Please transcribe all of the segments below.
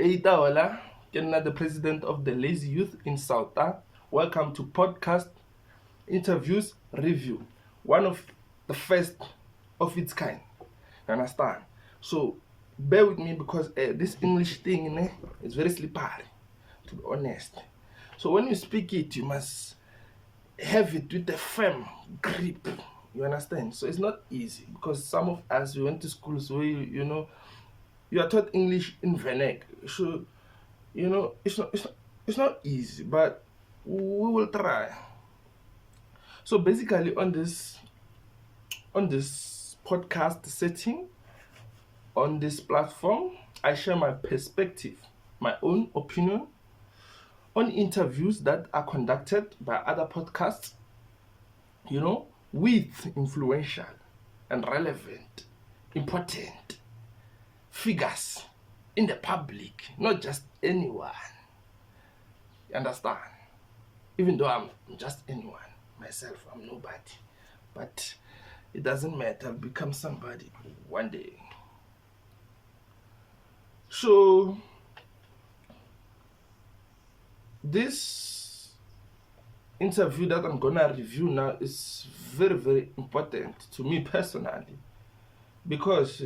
Eita hola, Kenna, the president of the Lazy Youth in Sauta. Welcome to podcast interviews review, one of the first of its kind. You understand? So bear with me because this English thing is very slippery, to be honest. So when you speak it, you must have it with a firm grip. You understand? So it's not easy because some of us we went to schools where you are taught English in vernac. So it's not easy, but we will try. So basically on this podcast setting, on this platform, I share my perspective, my own opinion on interviews that are conducted by other podcasts, with influential and relevant, important figures in the public, not just anyone. You understand? Even though I'm just anyone, myself, I'm nobody. But it doesn't matter, I'll become somebody one day. So, this interview that I'm gonna review now is very, very important to me personally because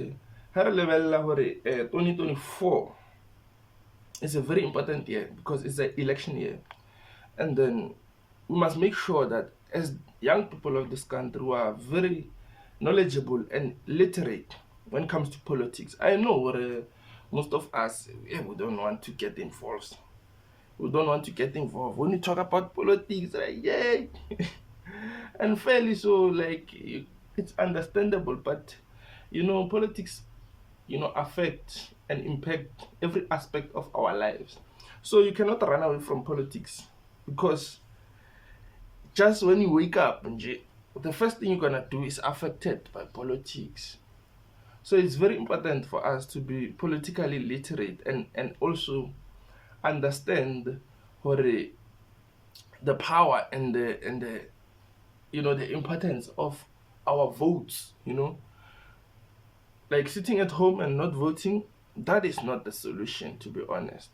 2024 is a very important year because it's an election year. And then we must make sure that as young people of this country who are very knowledgeable and literate when it comes to politics, I know most of us, we don't want to get involved. We don't want to get involved. When you talk about politics, yay! And fairly so, it's understandable, but politics, affect and impact every aspect of our lives. So you cannot run away from politics because just when you wake up, the first thing you're gonna do is affected by politics. So it's very important for us to be politically literate and also understand what the power and the the importance of our votes. Like sitting at home and not voting, that is not the solution, to be honest.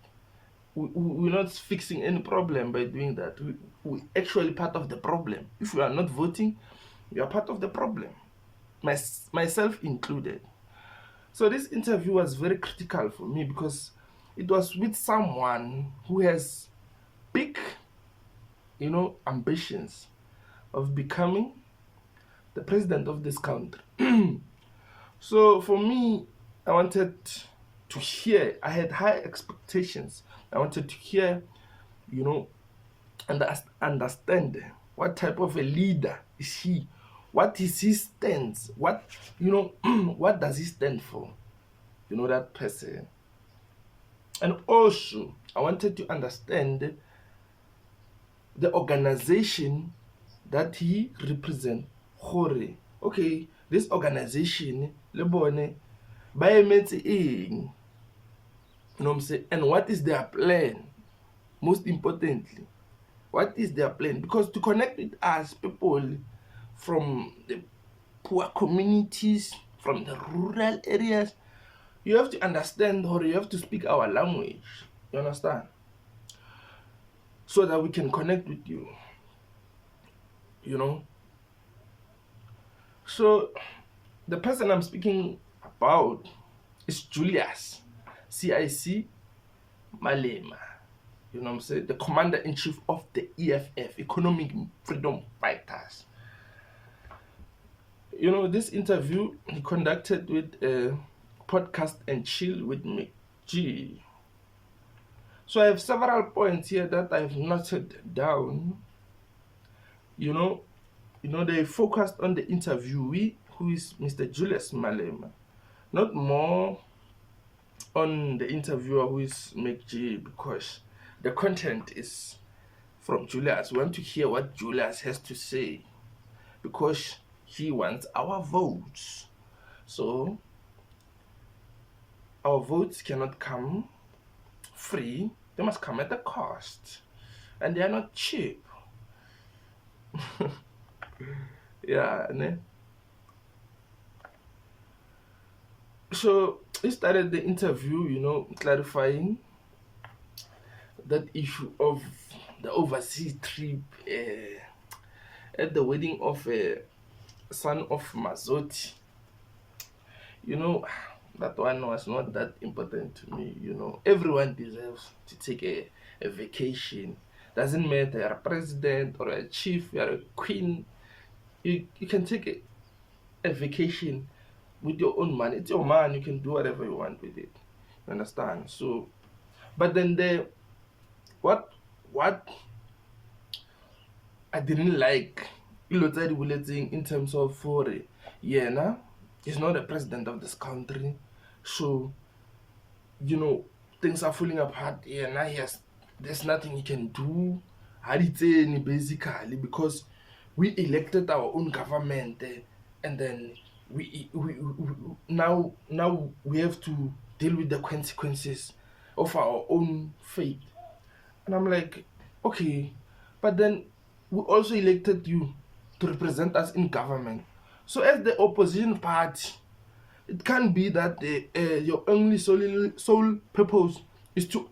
We're not fixing any problem by doing that. We're actually part of the problem. If we are not voting, we are part of the problem, myself included. So this interview was very critical for me because it was with someone who has big, ambitions of becoming the president of this country. So for me, I wanted to hear, I had high expectations. I wanted to hear, and understand what type of a leader is he, what is his stance, what, what does he stand for, that person. And also, I wanted to understand the organization that he represents. Okay, this organization, le bone, ba emetse eng? You know what I'm saying? And what is their plan? Most importantly, what is their plan? Because to connect with us, people from the poor communities, from the rural areas, you have to understand or you have to speak our language. You understand? So that we can connect with you. So the person I'm speaking about is Julius CIC Malema. You know what I'm saying? The commander-in-chief of the EFF, Economic Freedom Fighters. This interview he conducted with a podcast and chill with macg. So I have several points here that I've noted down. They focused on the interviewee, who is Mr. Julius Malema, not more on the interviewer, who is macg, because the content is from Julius. We want to hear what Julius has to say because he wants our votes. So our votes cannot come free, they must come at a cost, and they are not cheap. Yeah, ne? So he started the interview, clarifying that issue of the overseas trip at the wedding of a son of Mazoti. You know, that one was not that important to me. Everyone deserves to take a vacation. Doesn't matter you're a president or a chief, you're a queen. You can take a vacation with your own money. It's your money. You can do whatever you want with it. You understand? So, but then what I didn't like Ilotari bulleting in terms of for Yena is not the president of this country. So, things are falling apart. Yena, yes, there's nothing he can do. Haditseni basically because we elected our own government and then now we have to deal with the consequences of our own fate. And I'm like, okay, but then we also elected you to represent us in government. So as the opposition party, it can't be that your only sole purpose is to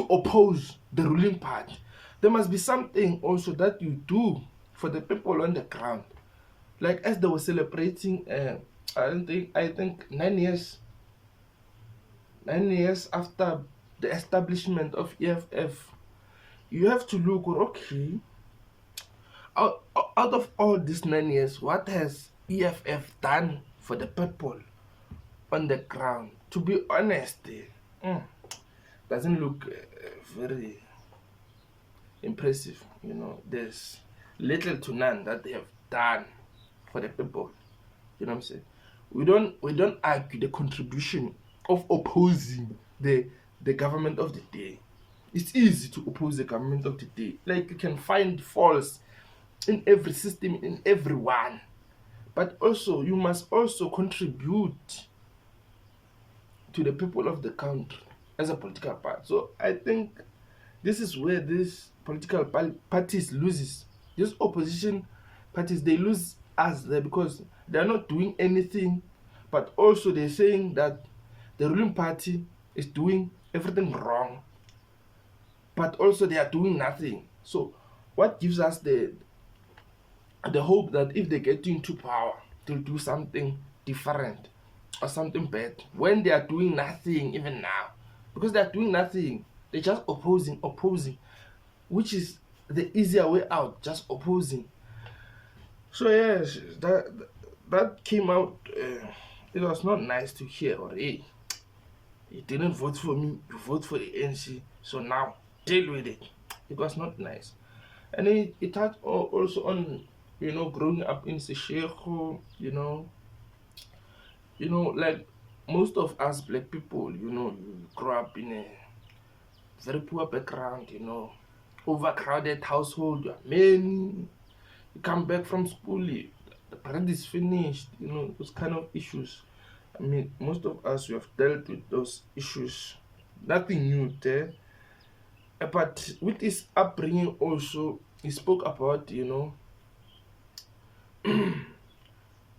oppose the ruling party. There must be something also that you do for the people on the ground. Like as they were celebrating, I think 9 years after the establishment of EFF, you have to look, okay, out of all these 9 years, what has EFF done for the people on the ground? To be honest, doesn't look very impressive. There's little to none that they have done for the people. You know what I'm saying? We don't argue the contribution of opposing the government of the day. It's easy to oppose the government of the day. Like you can find faults in every system, in everyone. But also you must also contribute to the people of the country as a political party. So I think this is where these political parties loses. These opposition parties, they lose us there because they're not doing anything, but also they're saying that the ruling party is doing everything wrong, but also they are doing nothing. So what gives us the hope that if they get into power, they'll do something different or something bad when they are doing nothing even now? Because they are doing nothing, they're just opposing, which is the easier way out, just opposing. So yes, that came out. It was not nice to hear. Or hey, you didn't vote for me, you vote for the NC. So now deal with it. It was not nice, and it had also on growing up in Seshego. Like most of us black people, you grow up in a very poor background. Overcrowded household. You are many. You come back from school, the parent is finished, those kind of issues. I mean, most of us, we have dealt with those issues. Nothing new there. But with his upbringing also, he spoke about,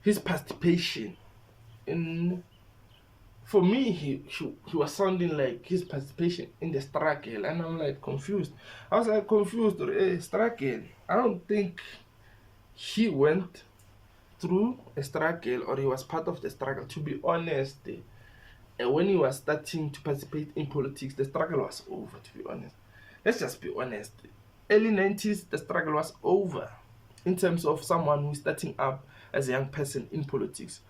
his participation in. For me, he was sounding like his participation in the struggle, and I'm like confused. I was like confused, struggle. I don't think he went through a struggle or he was part of the struggle. To be honest, when he was starting to participate in politics, the struggle was over, to be honest. Let's just be honest. Early 90s, the struggle was over in terms of someone who's starting up as a young person in politics.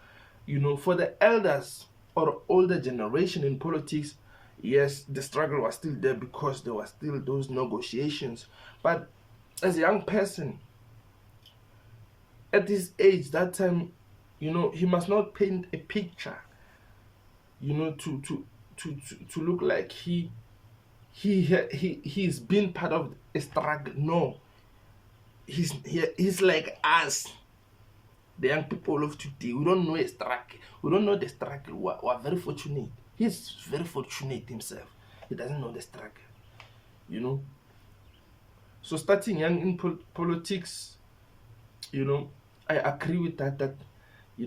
For the elders or older generation in politics, yes, the struggle was still there because there were still those negotiations. But as a young person, at this age, that time, he must not paint a picture, to look like he's been part of a struggle. No, he's like us, the young people of today. We don't know a struggle. We don't know the struggle. We're very fortunate. He's very fortunate himself. He doesn't know the struggle. So starting young in politics, I agree with that.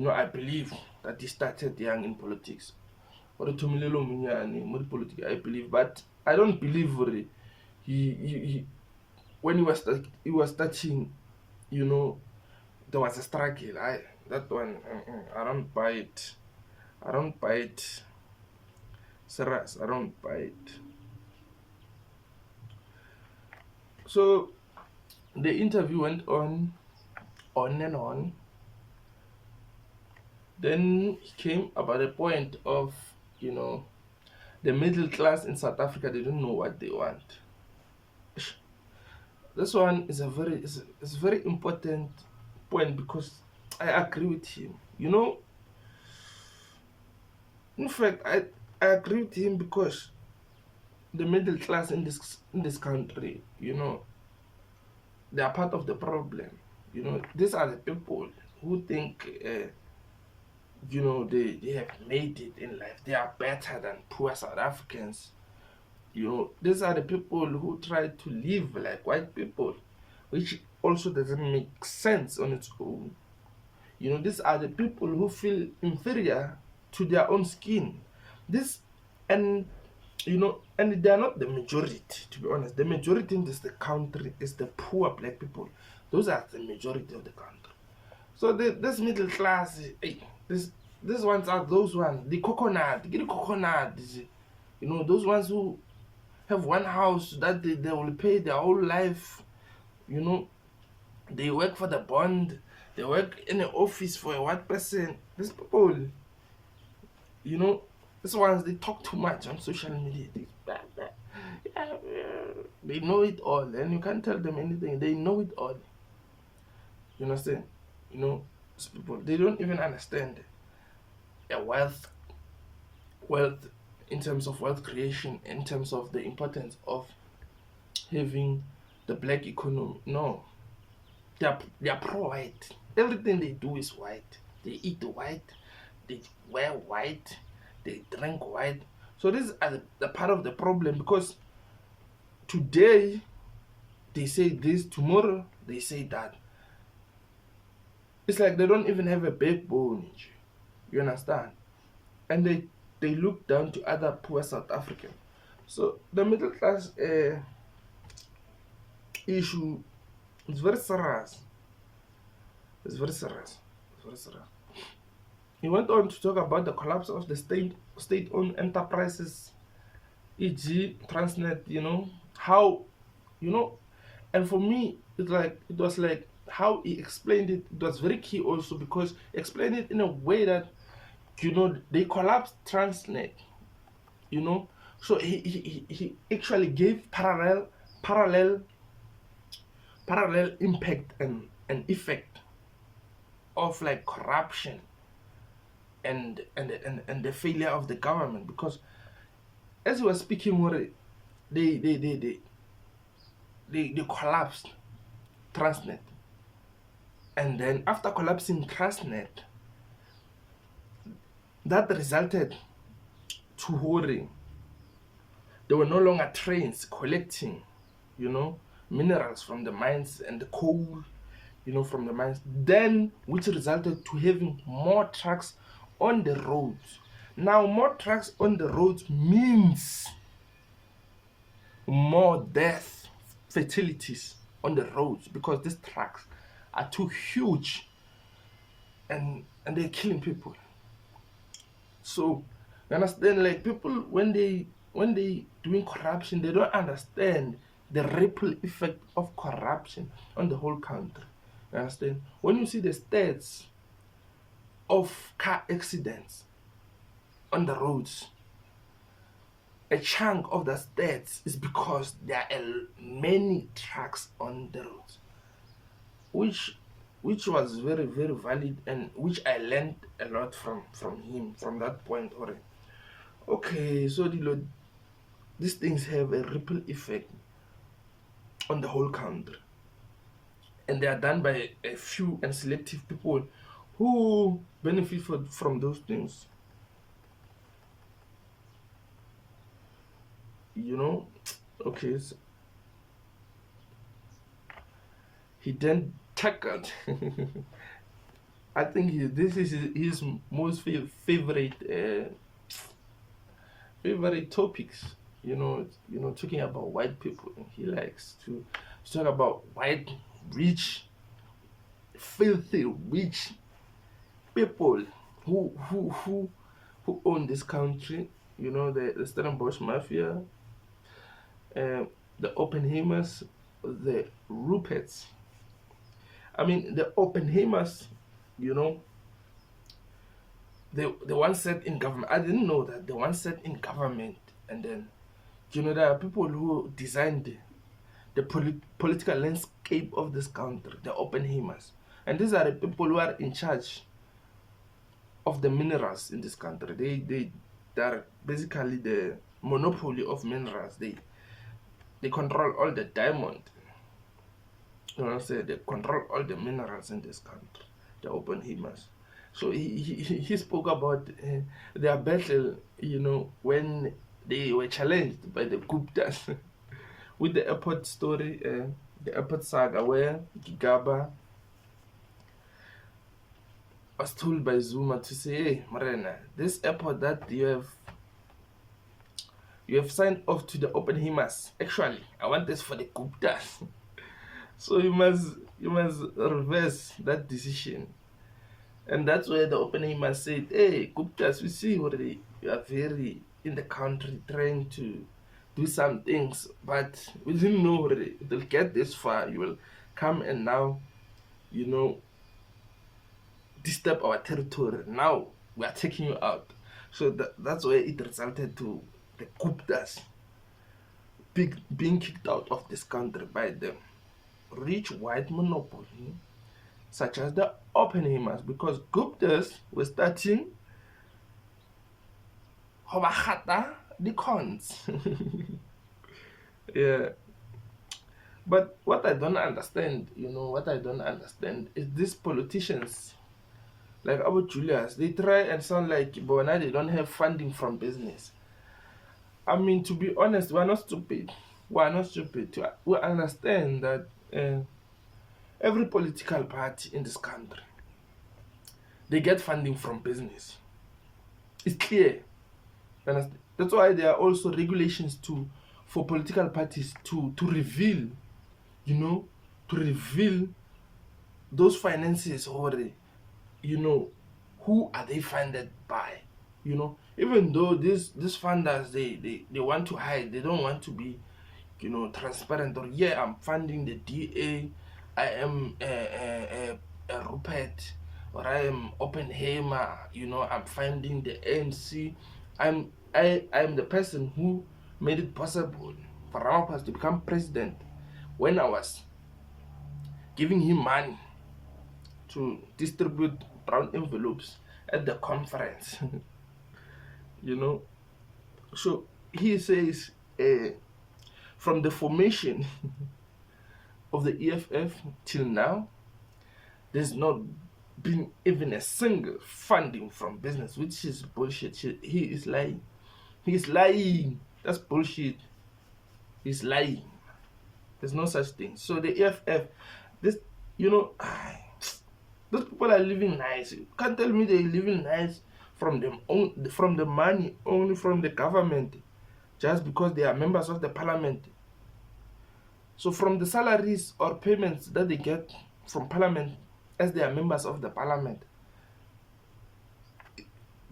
I believe that he started young in politics. or Tumilelo Munyani, more politics, I believe. But I don't believe he when he was touching, you know, there was a struggle. That one, I don't buy it. I don't buy it. Serious, I don't buy it. So the interview went on and on. Then he came about a point of, you know, the middle class in South Africa, they don't know what they want. This one is a very important point because I agree with him. You know, in fact, I agree with him because the middle class in this country, you know, they are part of the problem. You know, these are the people who think, you know, they have made it in life. They are better than poor South Africans. You know, these are the people who try to live like white people, which also doesn't make sense on its own. You know, these are the people who feel inferior to their own skin. This, and you know, and they are not the majority, to be honest. The majority in this the country is the poor black people. Those are the majority of the country. So this middle class, hey, these ones are those ones. The coconut, get the coconut. You know, those ones who have one house that they will pay their whole life. You know, they work for the bond. They work in an office for a white person. These people, you know, these ones, they talk too much on social media. They know it all, and you can't tell them anything. They know it all. You understand? You know, these people, they don't even understand a wealth in terms of wealth creation, in terms of the importance of having the black economy. No, they are pro-white. Everything they do is white. They eat white, they wear white, they drink white. So this is the part of the problem, because today they say this, tomorrow they say that. It's like they don't even have a backbone. You understand? And they look down to other poor South Africans. So the middle class issue is very serious. It's very serious. It's very serious. He went on to talk about the collapse of the state-owned enterprises, e.g., Transnet. You know how, you know, and for me, it was like how he explained it. It was very key also, because he explained it in a way that, you know, they collapsed Transnet. You know, so he actually gave parallel impact and effect of like corruption and the failure of the government, because as he was speaking, they collapsed Transnet, and then after collapsing Transnet, that resulted to hoarding. There were no longer trains collecting, you know, minerals from the mines and the coal, you know, from the mines, then which resulted to having more trucks on the roads. Now, more trucks on the roads means more death, fatalities on the roads, because these trucks are too huge and they're killing people. So you understand, like, people when they doing corruption, they don't understand the ripple effect of corruption on the whole country. You understand? When you see the stats of car accidents on the roads, a chunk of the stats is because there are many trucks on the roads, which was very, very valid, and which I learned a lot from him from that point already. Okay, so these things have a ripple effect on the whole country, and they are done by a few and selective people who benefit from those things. You know, okay, so he then tackled. I think this is his most favorite favorite topics. Talking about white people. He likes to talk about white, rich, filthy, rich people who own this country. The Stellenbosch Mafia, the Oppenheimers, the Ruperts. I mean, the Oppenheimers, you know, they once set in government. I didn't know that they once set in government, and then there are people who designed the political landscape of this country, the Oppenheimers, and these are the people who are in charge of the minerals in this country. They are basically the monopoly of minerals. They control all the diamond. They control all the minerals in this country, the Oppenheimers. So he spoke about their battle, when they were challenged by the Guptas with the airport story, the airport saga, where Gigaba was told by Zuma to say, "Hey, Marina, this airport that you have signed off to the Oppenheimers. Actually, I want this for the Guptas." So you must reverse that decision. And that's where the Oppenheimers said, "Hey, Guptas, we see already you are very in the country trying to do some things, but we didn't know already it will get this far. You will come and now, you know, disturb our territory. Now we are taking you out." So that's where it resulted to the Guptas being kicked out of this country by the rich white monopoly, such as the Oppenheimers, because Guptas were starting the cons. Yeah. But what I don't understand, is these politicians like our Julius, they try and sound like, but now they don't have funding from business. I mean, to be honest, we're not stupid. We're not stupid. We understand that every political party in this country, they get funding from business. It's clear. Understand? That's why there are also regulations for political parties to reveal, to reveal those finances, or who are they funded by. Even though these funders, they want to hide, they don't want to be transparent, or yeah, I'm funding the DA, I am a Rupert, or I am Oppenheimer, I'm funding the ANC. I'm the person who made it possible for Ramaphosa to become president, when I was giving him money to distribute brown envelopes at the conference. So he says, from the formation of the EFF till now, there's not been even a single funding from business, which is bullshit. He is lying. He's lying. That's bullshit. He's lying. There's no such thing. So the EFF, this, those people are living nice. You can't tell me they're living nice from the money only from the government, just because they are members of the parliament. So from the salaries or payments that they get from parliament, as they are members of the parliament,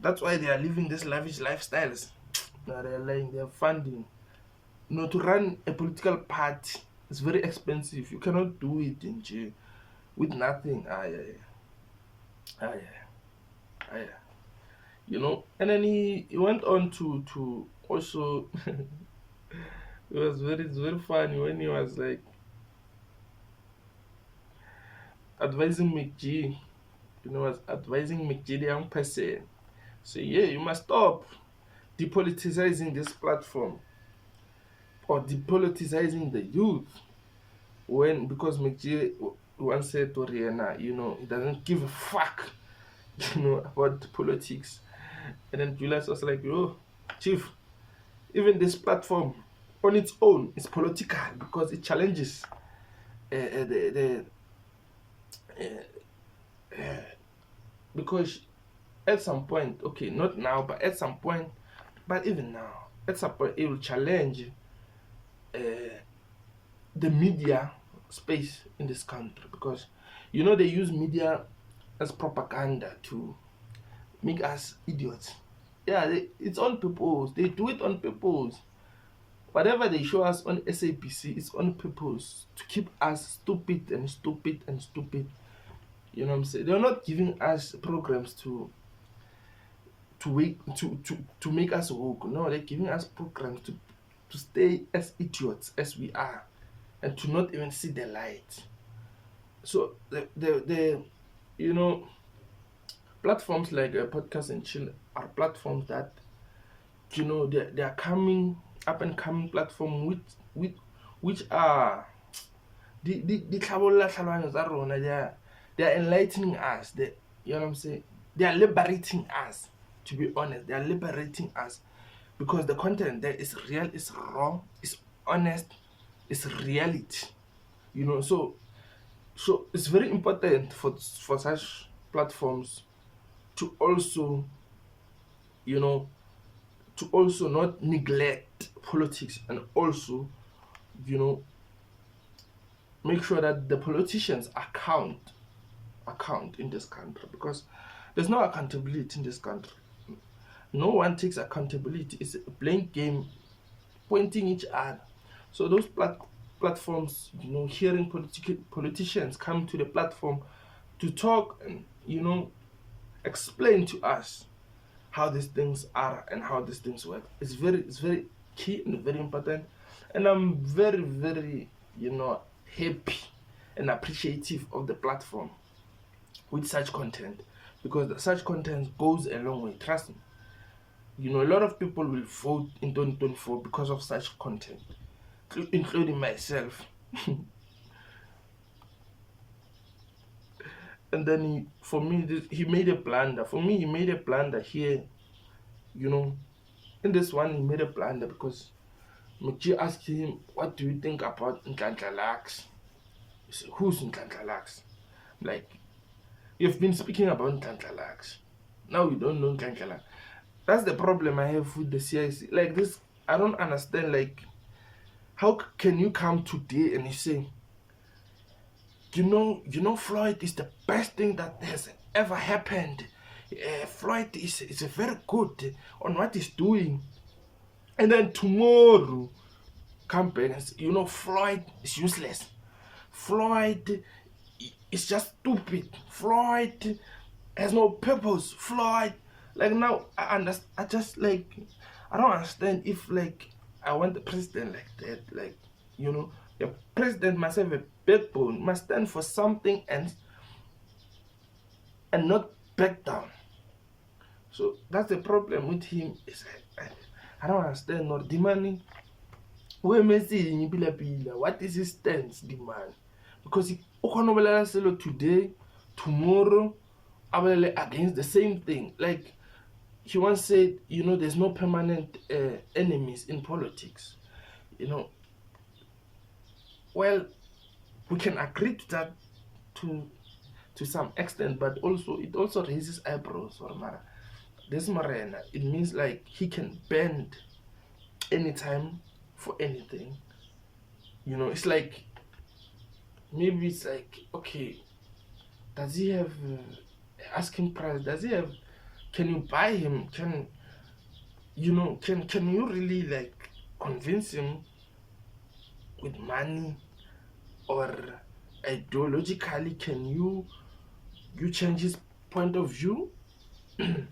that's why they are living these lavish lifestyles. No, they're lying. They're funding. To run a political party is very expensive. You cannot do it in jail with nothing. And then he went on to also it's very funny when he was like advising macg, was advising macg, the young person. So yeah, you must stop depoliticizing this platform, or depoliticizing the youth, because macg once said to Rihanna, he doesn't give a fuck about politics. And then Julius was like, "Oh, chief, even this platform on its own is political, because it challenges because at some point, okay, not now, but at some point, but even now, at some point it will challenge uh, the media space in this country, because they use media as propaganda to make us idiots. Yeah, it's on purpose. They do it on purpose. Whatever they show us on SABC is on purpose to keep us stupid and stupid and stupid. You know what I'm saying? They're not giving us programs to make us woke. No, they're giving us programs to stay as idiots as we are, and to not even see the light. So the platforms like Podcast and Chill are platforms that they are coming up and coming platform which are the tlhabolla tlhaloganyo tsa rona. They are enlightening us. You know what I'm saying? They are liberating us. To be honest, they are liberating us, because the content there is real, is raw, is honest, is reality. So it's very important for such platforms to also not neglect politics, and also make sure that the politicians account in this country, because there's no accountability in this country. No one takes accountability. It's a playing game, pointing each other. So those platforms, hearing politicians come to the platform to talk and explain to us how these things are and how these things work. It's very key and very important. And I'm very, very happy and appreciative of the platform with such content, because such content goes a long way. Trust me. A lot of people will vote in 2024 because of such content, including myself. And then for me, he made a blunder. For me, he made a blunder here. In this one, he made a blunder because macg asked him, "What do you think about Nhlanhla Lux?" He said, "Who's Nhlanhla Lux?" Like, you've been speaking about Nhlanhla Lux. Now you don't know Nhlanhla Lux. That's the problem I have with the CIC. Like this, I don't understand. Like, how can you come today and you say, Floyd is the best thing that has ever happened. Floyd is very good on what he's doing. And then tomorrow, come back and say, Floyd is useless. Floyd is just stupid. Floyd has no purpose. Floyd, like, now I understand. I don't understand if, like, I want the president like that. Like, the president must have a backbone, must stand for something and not back down. So that's the problem with him. Is I don't understand. Nor demanding. What is his stance, demand? Because he today, tomorrow, I will against the same thing. Like, he once said, there's no permanent enemies in politics. Well, we can agree to that to some extent, but also it also raises eyebrows. This Marena, it means like he can bend anytime for anything. It's like, maybe it's like, okay, does he have asking price? Does he have? Can you buy him? Can you really, like, convince him with money, or ideologically? Can you change his point of view? I'm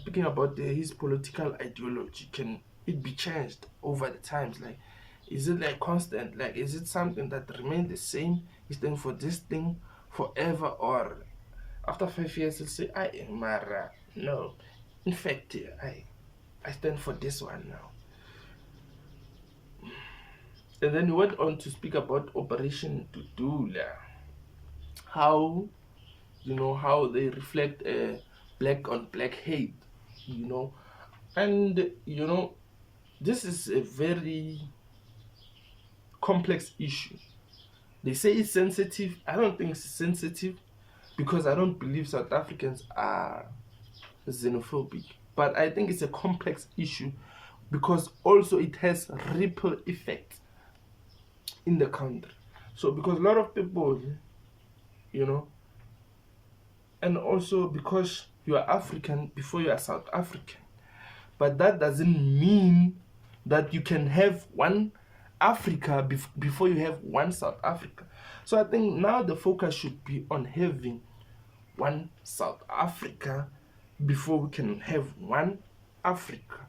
speaking about his political ideology. Can it be changed over the times? Like, is it like constant? Like, is it something that remains the same? Is then for this thing forever, or after 5 years he'll say, "I Mara, no. In fact, I stand for this one now." And then he went on to speak about Operation Dudula. How they reflect black on black hate, and this is a very complex issue. They say it's sensitive. I don't think it's sensitive, because I don't believe South Africans are xenophobic. but I think it's a complex issue because also it has ripple effects in the country. So because a lot of people, you know, and also because you are African before you are South African, but that doesn't mean that you can have one Africa before you have one South Africa. So I think now the focus should be on having one South Africa before we can have one Africa.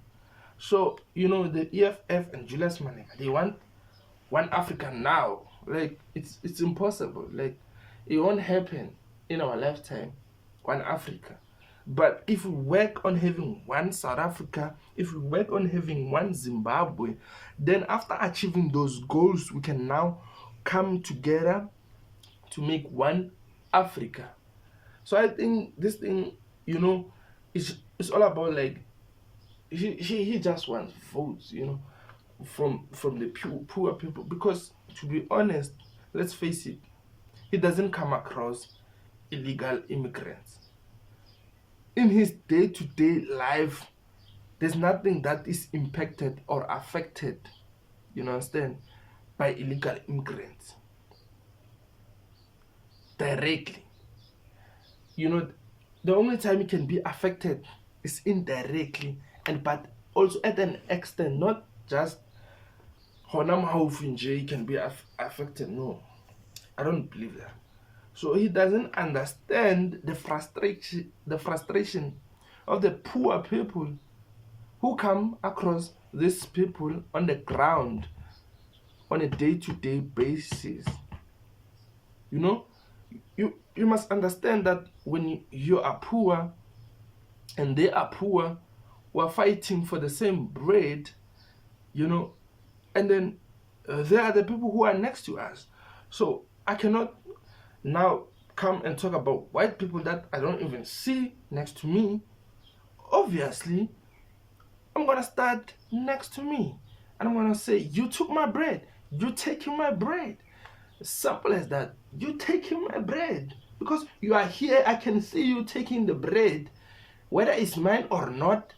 So the EFF and Julius Malema, they want one Africa now. Like it's impossible. Like it won't happen in our lifetime. One Africa. But if we work on having one South Africa, if we work on having one Zimbabwe, then after achieving those goals, we can now come together to make one Africa. So I think this thing, it's all about like he just wants votes, from the poor people. Because to be honest, let's face it, he doesn't come across illegal immigrants. In his day-to-day life, there's nothing that is impacted or affected, you understand, by illegal immigrants directly. The only time he can be affected is indirectly, but also at an extent, not just Honam Haufinje can be affected. No, I don't believe that. So he doesn't understand the frustration of the poor people who come across these people on the ground on a day-to-day basis. You must understand that when you are poor and they are poor, we are fighting for the same bread, and then they are the people who are next to us. So I cannot now come and talk about white people that I don't even see next to me. Obviously, I'm gonna start next to me and I'm gonna say, you took my bread, you taking my bread. Simple as that. You taking my bread because you are here. I can see you taking the bread, whether it's mine or not.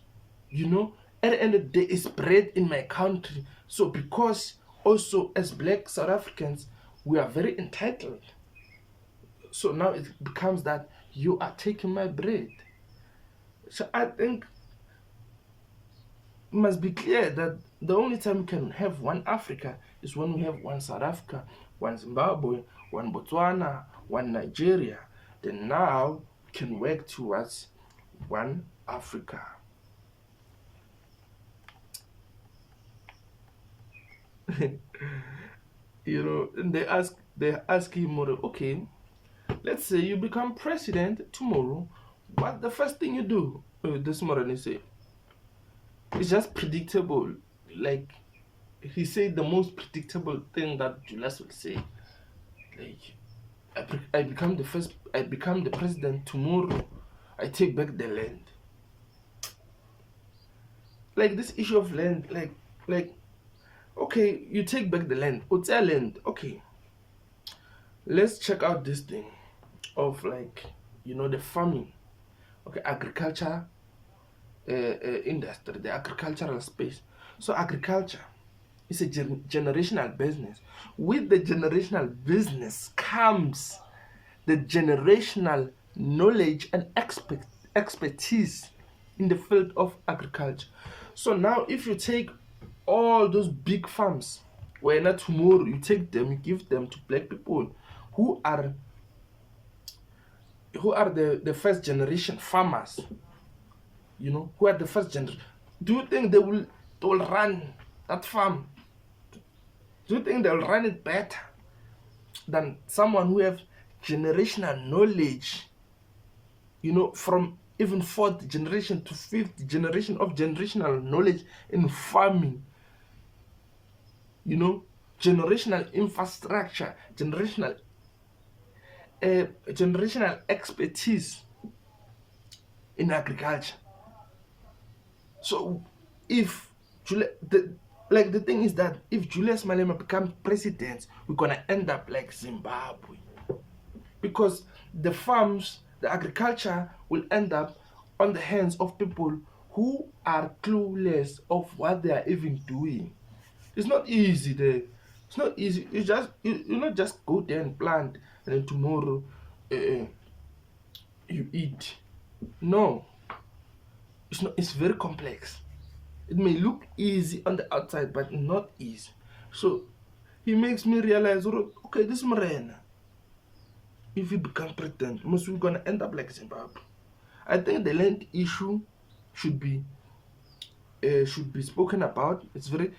At the end of the day, it's bread in my country. So because also as Black South Africans, we are very entitled. So now it becomes that you are taking my bread. So I think it must be clear that the only time we can have one Africa is when we have one South Africa, one Zimbabwe, one Botswana, one Nigeria. Then now we can work towards one Africa. And they ask him, okay, let's say you become president tomorrow. What the first thing you do? This morning he said, it's just predictable. Like he said the most predictable thing that Julius will say. Like I become the president tomorrow. I take back the land. Like this issue of land, like okay, you take back the land. What's our land? Okay. Let's check out this thing of the farming. Okay, agriculture industry, the agricultural space. So agriculture is a generational business. With the generational business comes the generational knowledge and expertise in the field of agriculture. So now if you take all those big farms, where not tomorrow you take them, you give them to Black people who are the first generation farmers, who are the first generation. Do you think they will run that farm? Do you think they will run it better than someone who have generational knowledge, from even fourth generation to fifth generation of generational knowledge in farming, generational infrastructure, generational expertise in agriculture. So if the thing is that if Julius Malema becomes president, we're gonna end up like Zimbabwe, because the farms, the agriculture will end up on the hands of people who are clueless of what they are even doing. It's not easy there. It's not easy. You not just go there and plant and then tomorrow uh, you eat. No, it's not. It's very complex. It may look easy on the outside, but not easy. So he makes me realize, okay, this Morena, if he becomes president, we're gonna end up like Zimbabwe. I think the land issue should be spoken about. It's very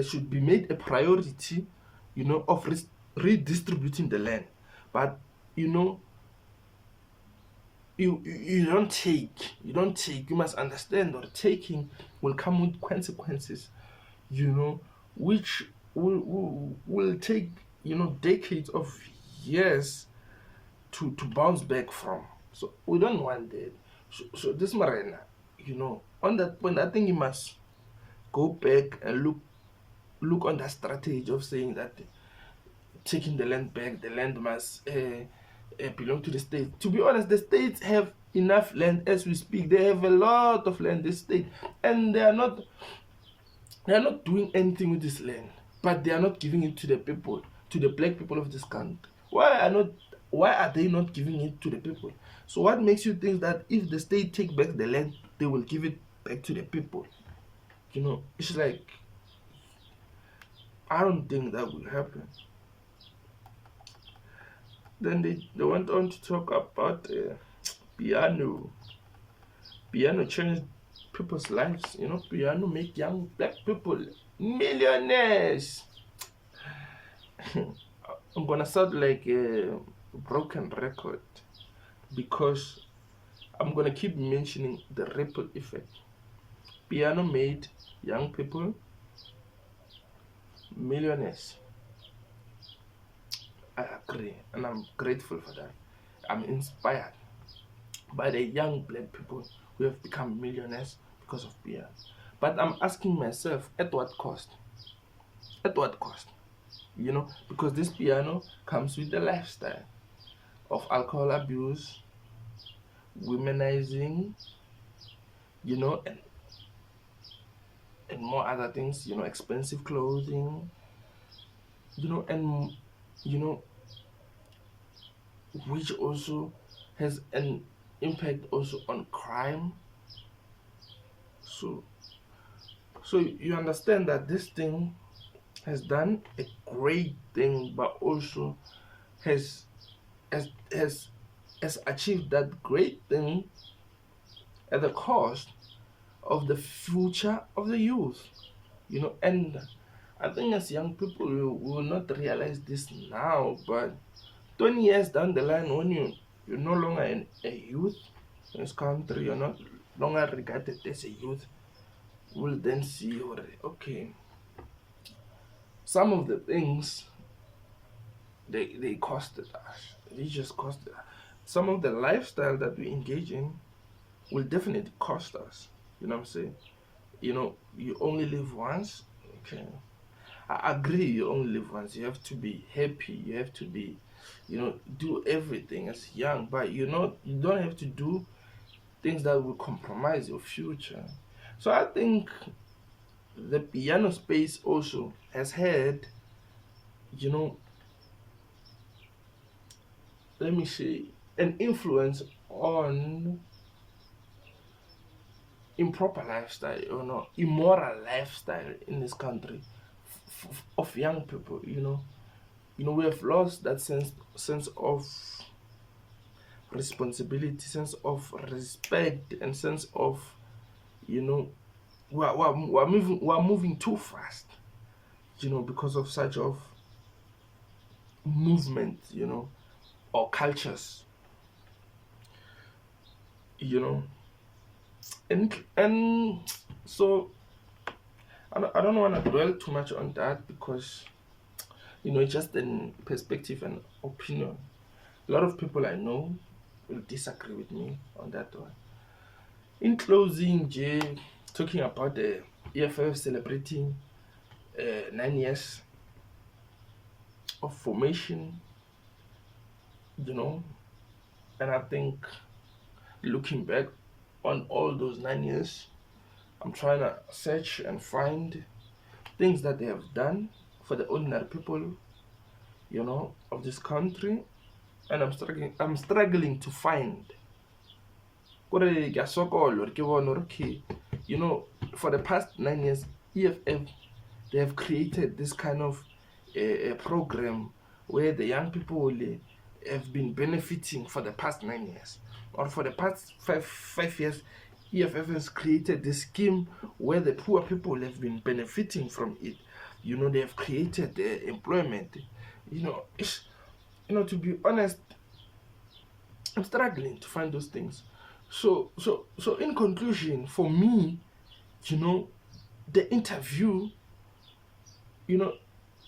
should be made a priority, of redistributing the land. But you know, you don't take. You don't take. You must understand, or taking will come with consequences. Which will take decades of years to bounce back from. So we don't want that. So this Marina, on that point, I think you must go back and look on that strategy of saying that taking the land back, the land must belong to the state. To be honest, the states have enough land as we speak. They have a lot of land, the state, and they are not doing anything with this land, but they are not giving it to the people, to the black people of this country. Why are they not giving it to the people? So what makes you think that if the state take back the land, they will give it back to the people? It's like, I don't think that will happen. Then they went on to talk about piano. Piano changed people's lives. Piano make young black people millionaires. I'm gonna sound like a broken record because I'm gonna keep mentioning the ripple effect. Piano made young people millionaires. I agree, and I'm grateful for that. I'm inspired by the young black people who have become millionaires because of piano. But I'm asking myself, at what cost? At what cost? Because this piano comes with the lifestyle of alcohol abuse, womenizing, and more other things, expensive clothing, and which also has an impact also on crime. So you understand that this thing has done a great thing, but also has achieved that great thing at the cost of the future of the youth. And I think as young people we will not realize this now, but 20 years down the line, when you're no longer a youth in this country, you're not longer regarded as a youth, we'll then see, okay, some of the things they costed us. They just costed us. Some of the lifestyle that we engage in will definitely cost us. You know what I'm saying? You only live once. Okay. I agree, you only live once. You have to be happy. You have to be, do everything as young. But you don't have to do things that will compromise your future. So I think the piano space also has had, let me say, an influence on improper lifestyle, immoral lifestyle in this country of young people. We have lost that sense of responsibility, sense of respect, and sense of, we're moving too fast, because of such of movement, or cultures, and so I don't want to dwell too much on that because it's just a perspective and opinion. A lot of people I know will disagree with me on that one. In closing, Jay, talking about the EFF celebrating 9 years of formation, and I think looking back on all those 9 years, I'm trying to search and find things that they have done for the ordinary people, of this country, and I'm struggling to find. Okay, for the past 9 years, EFF, they have created this kind of a program where the young people have been benefiting for the past 9 years, or for the past five years. EFF has created this scheme where the poor people have been benefiting from it. They have created employment. To be honest, I'm struggling to find those things. So in conclusion, for me, the interview, you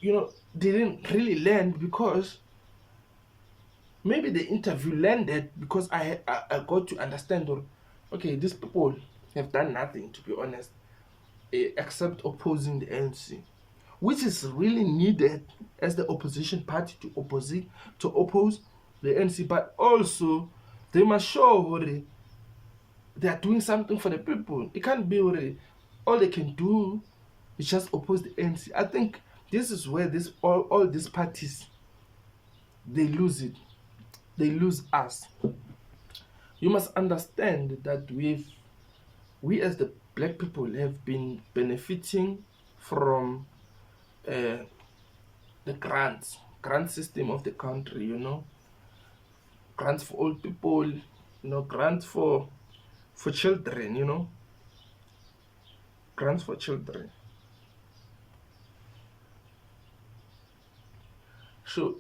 know, didn't really land, because maybe the interview landed because I got to understand, okay, these people have done nothing, to be honest, except opposing the ANC, which is really needed as the opposition party to oppose the ANC, but also they must show they are doing something for the people. It can't be all they can do is just oppose the ANC. I think this is where all these parties, they lose it. They lose us. You must understand that we as the black people have been benefiting from the grant system of the country, grants for old people, grants for children, grants for children. So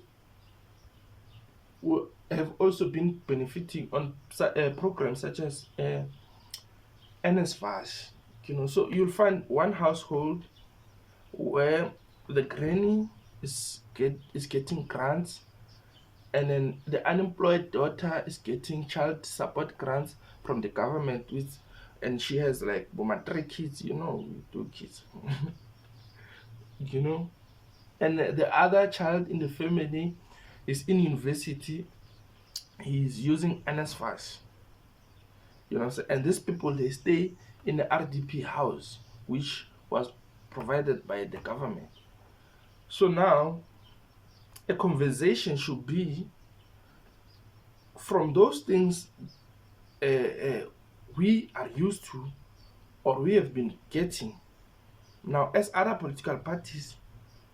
we have also been benefiting on programs such as NSFAS. So you'll find one household where the granny is getting grants, and then the unemployed daughter is getting child support grants from the government, and she has like 3 kids, 2 kids, and the other child in the family is in university. He's using NSFAS, and these people, they stay in the RDP house, which was provided by the government. So now a conversation should be from those things we are used to, or we have been getting. Now, as other political parties,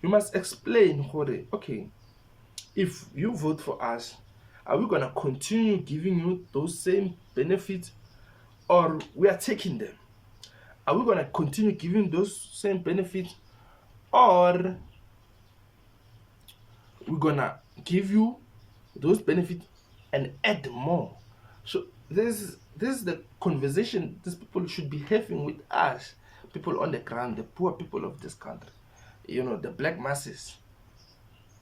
you must explain, okay, if you vote for us, are we going to continue giving you those same benefits, or we are taking them? Are we going to continue giving those same benefits, or we're going to give you those benefits and add more? So this is the conversation these people should be having with us, people on the ground, the poor people of this country, the black masses,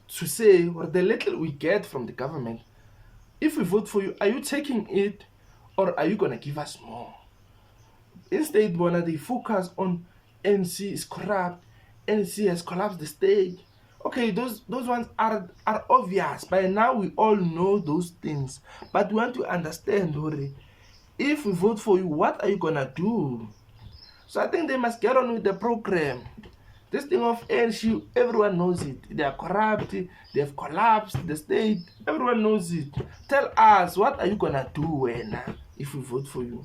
to say, the little we get from the government, if we vote for you, are you taking it, or are you going to give us more? Instead, they focus on NC is corrupt, NC has collapsed the state. Okay, those ones are obvious. By now, we all know those things. But we want to understand, if we vote for you, what are you going to do? So I think they must get on with the program. This thing of NC, everyone knows it. They are corrupt, they have collapsed the state. Everyone knows it. Tell us, what are you going to do if we vote for you?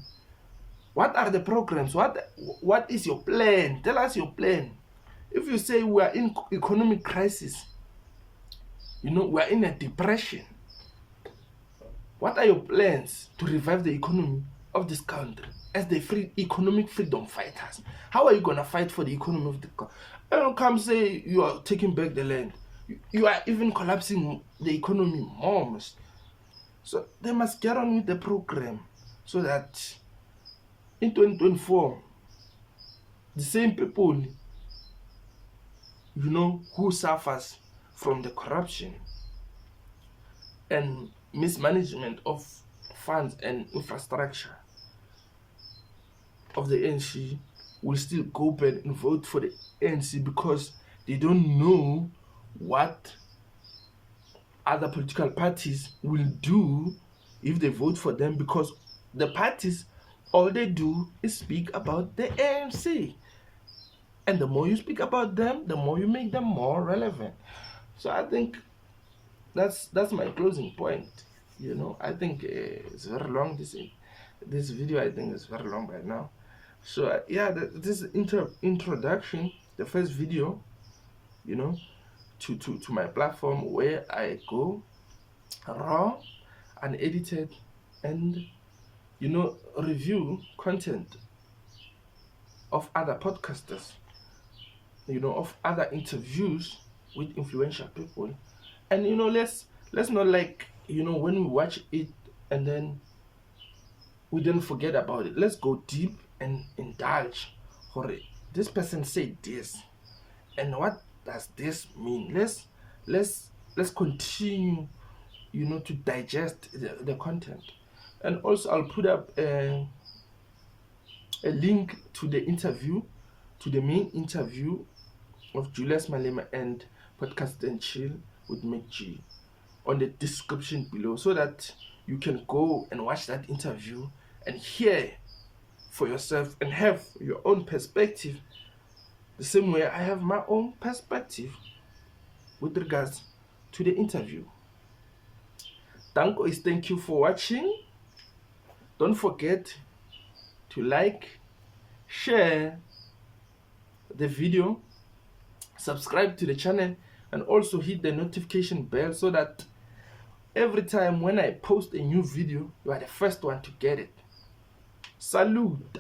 What are the programs? What is your plan? Tell us your plan. If you say we are in economic crisis, we are in a depression, what are your plans to revive the economy of this country as the economic freedom fighters? How are you going to fight for the economy of the country? Don't come say you are taking back the land. You are even collapsing the economy more. So they must get on with the program, so that in 2024, the same people, who suffers from the corruption and mismanagement of funds and infrastructure of the ANC, will still go back and vote for the ANC, because they don't know what other political parties will do if they vote for them, because the parties all they do is speak about the ANC. And the more you speak about them, the more you make them more relevant. So I think that's my closing point. I think it's very long. This video, I think, is very long by now. So yeah, this introduction, the first video, to my platform, where I go raw, unedited, and review content of other podcasters, of other interviews with influential people. And let's not, like, when we watch it and then we don't forget about it. Let's go deep and indulge. Hore, this person said this, and what does this mean? Let's continue, to digest the content. And also, I'll put up a link to the interview, to the main interview of Julius Malema and Podcast and Chill with macg on the description below, so that you can go and watch that interview and hear for yourself and have your own perspective, the same way I have my own perspective with regards to the interview. Thank you for watching. Don't forget to like, share the video, subscribe to the channel, and also hit the notification bell, so that every time when I post a new video, you are the first one to get it. Salute!